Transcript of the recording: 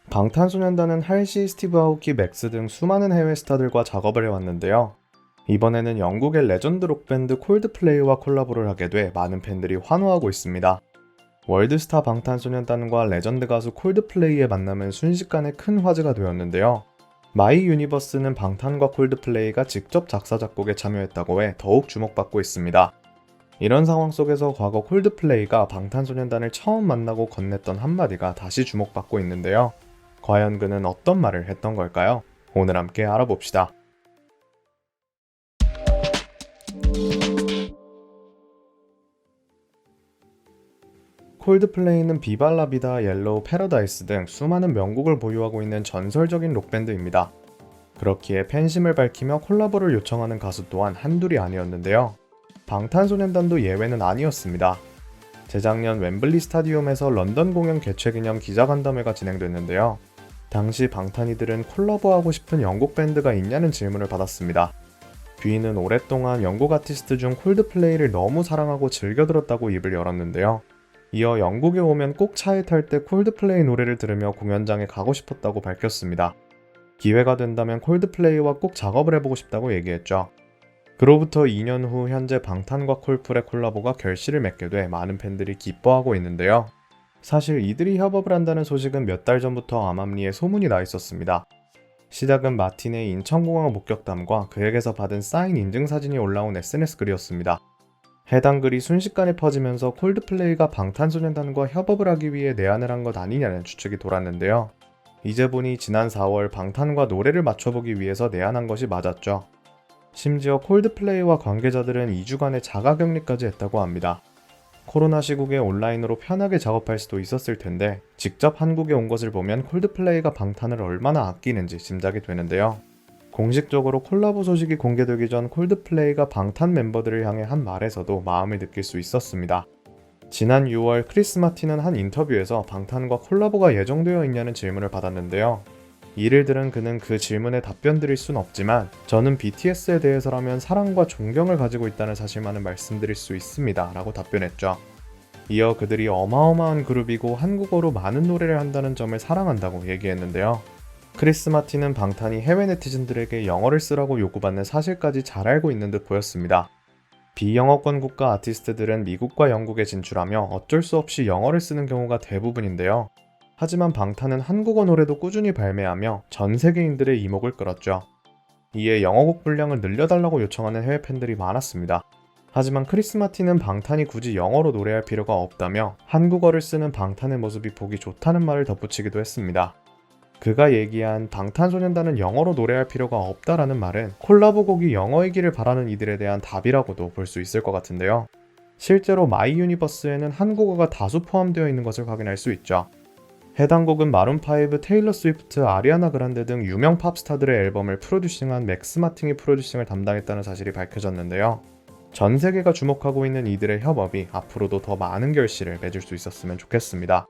방탄소년단은 할시, 스티브 아오키, 맥스 등 수많은 해외 스타들과 작업을 해왔는데요. 이번에는 영국의 레전드 록밴드 콜드플레이와 콜라보를 하게 돼 많은 팬들이 환호하고 있습니다. 월드스타 방탄소년단과 레전드 가수 콜드플레이의 만남은 순식간에 큰 화제가 되었는데요. 마이 유니버스는 방탄과 콜드플레이가 직접 작사 작곡에 참여했다고 해 더욱 주목받고 있습니다. 이런 상황 속에서 과거 콜드플레이가 방탄소년단을 처음 만나고 건넸던 한마디가 다시 주목받고 있는데요. 과연 그는 어떤 말을 했던 걸까요? 오늘 함께 알아봅시다. 콜드플레이는 비발라비다, 옐로우, 패러다이스 등 수많은 명곡을 보유하고 있는 전설적인 록밴드입니다. 그렇기에 팬심을 밝히며 콜라보를 요청하는 가수 또한 한둘이 아니었는데요. 방탄소년단도 예외는 아니었습니다. 재작년 웸블리 스타디움에서 런던 공연 개최 기념 기자간담회가 진행됐는데요. 당시 방탄이들은 콜라보하고 싶은 영국 밴드가 있냐는 질문을 받았습니다. 뷔는 오랫동안 영국 아티스트 중 콜드플레이를 너무 사랑하고 즐겨 들었다고 입을 열었는데요. 이어 영국에 오면 꼭 차에 탈 때 콜드플레이 노래를 들으며 공연장에 가고 싶었다고 밝혔습니다. 기회가 된다면 콜드플레이와 꼭 작업을 해보고 싶다고 얘기했죠. 그로부터 2년 후 현재 방탄과 콜플의 콜라보가 결실을 맺게 돼 많은 팬들이 기뻐하고 있는데요. 사실 이들이 협업을 한다는 소식은 몇 달 전부터 암암리에 소문이 나 있었습니다. 시작은 마틴의 인천공항 목격담과 그에게서 받은 사인 인증사진이 올라온 SNS 글이었습니다. 해당 글이 순식간에 퍼지면서 콜드플레이가 방탄소년단과 협업을 하기 위해 내한을 한 것 아니냐는 추측이 돌았는데요. 이제 보니 지난 4월 방탄과 노래를 맞춰보기 위해서 내한한 것이 맞았죠. 심지어 콜드플레이와 관계자들은 2주간의 자가격리까지 했다고 합니다. 코로나 시국에 온라인으로 편하게 작업할 수도 있었을 텐데 직접 한국에 온 것을 보면 콜드플레이가 방탄을 얼마나 아끼는지 짐작이 되는데요. 공식적으로 콜라보 소식이 공개되기 전 콜드플레이가 방탄 멤버들을 향해 한 말에서도 마음을 느낄 수 있었습니다. 지난 6월 크리스 마틴은 한 인터뷰에서 방탄과 콜라보가 예정되어 있냐는 질문을 받았는데요. 이를 들은 그는 그 질문에 답변 드릴 순 없지만 저는 BTS에 대해서라면 사랑과 존경을 가지고 있다는 사실만은 말씀드릴 수 있습니다 라고 답변했죠. 이어 그들이 어마어마한 그룹이고 한국어로 많은 노래를 한다는 점을 사랑한다고 얘기했는데요. 크리스 마틴은 방탄이 해외 네티즌들에게 영어를 쓰라고 요구받는 사실까지 잘 알고 있는 듯 보였습니다. 비영어권 국가 아티스트들은 미국과 영국에 진출하며 어쩔 수 없이 영어를 쓰는 경우가 대부분인데요. 하지만 방탄은 한국어 노래도 꾸준히 발매하며 전 세계인들의 이목을 끌었죠. 이에 영어곡 분량을 늘려달라고 요청하는 해외 팬들이 많았습니다. 하지만 크리스 마틴은 방탄이 굳이 영어로 노래할 필요가 없다며 한국어를 쓰는 방탄의 모습이 보기 좋다는 말을 덧붙이기도 했습니다. 그가 얘기한 방탄소년단은 영어로 노래할 필요가 없다라는 말은 콜라보 곡이 영어이기를 바라는 이들에 대한 답이라고도 볼 수 있을 것 같은데요. 실제로 마이 유니버스에는 한국어가 다수 포함되어 있는 것을 확인할 수 있죠. 해당 곡은 마룬5, 테일러 스위프트, 아리아나 그란데 등 유명 팝스타들의 앨범을 프로듀싱한 맥스 마틴이 프로듀싱을 담당했다는 사실이 밝혀졌는데요. 전 세계가 주목하고 있는 이들의 협업이 앞으로도 더 많은 결실을 맺을 수 있었으면 좋겠습니다.